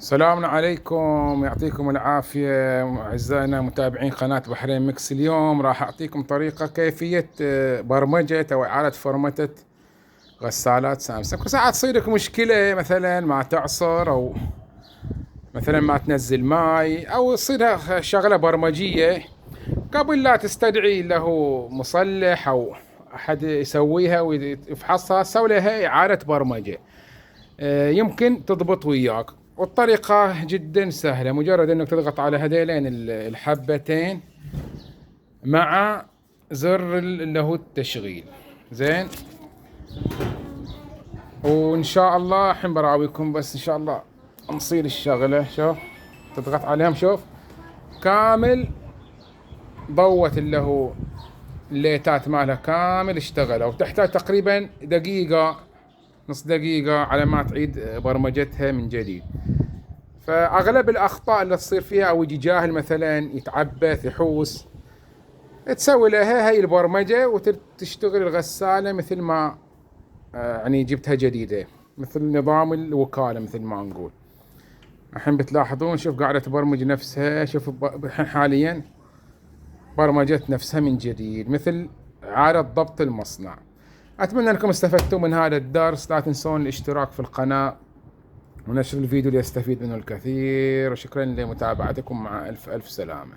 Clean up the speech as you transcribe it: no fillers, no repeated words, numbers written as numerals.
السلام عليكم، يعطيكم العافية أعزائنا متابعين قناة بحرين ميكس. اليوم راح أعطيكم طريقة كيفية برمجة أو إعادة فرمتة غسالات سامسونج. ساعات تصير لك مشكلة مثلا ما تعصر، أو مثلا ما تنزل ماي، أو تصير شغلة برمجية قبل لا تستدعي له مصلح أو أحد يسويها ويفحصها، سوي لها إعادة برمجة. يمكن تضبط وياك، والطريقة جدا سهلة. مجرد انك تضغط على هذيلين الحبتين مع زر اللي هو التشغيل، زين. وان شاء الله الحين براويكم، بس ان شاء الله نصير الشغلة. شوف، تضغط عليهم، شوف كامل ضوت اللي هو الليتات مالها كامل اشتغلوا، وتحتاج تقريبا دقيقة، نص دقيقة على ما تعيد برمجتها من جديد. فأغلب الأخطاء اللي تصير فيها، أو يجي جاهل مثلا يتعبث يحوس، تسوي لها هاي البرمجة وتشتغل الغسالة مثل ما يعني جبتها جديدة، مثل نظام الوكالة مثل ما نقول. الحين بتلاحظون، شوف قاعدة تبرمج نفسها. شوف الحين حاليا برمجت نفسها من جديد، مثل إعادة ضبط المصنع. أتمنى أنكم استفدتوا من هذا الدرس. لا تنسون الاشتراك في القناة ونشر الفيديو ليستفيد منه الكثير، وشكرا لمتابعتكم، مع ألف ألف سلامة.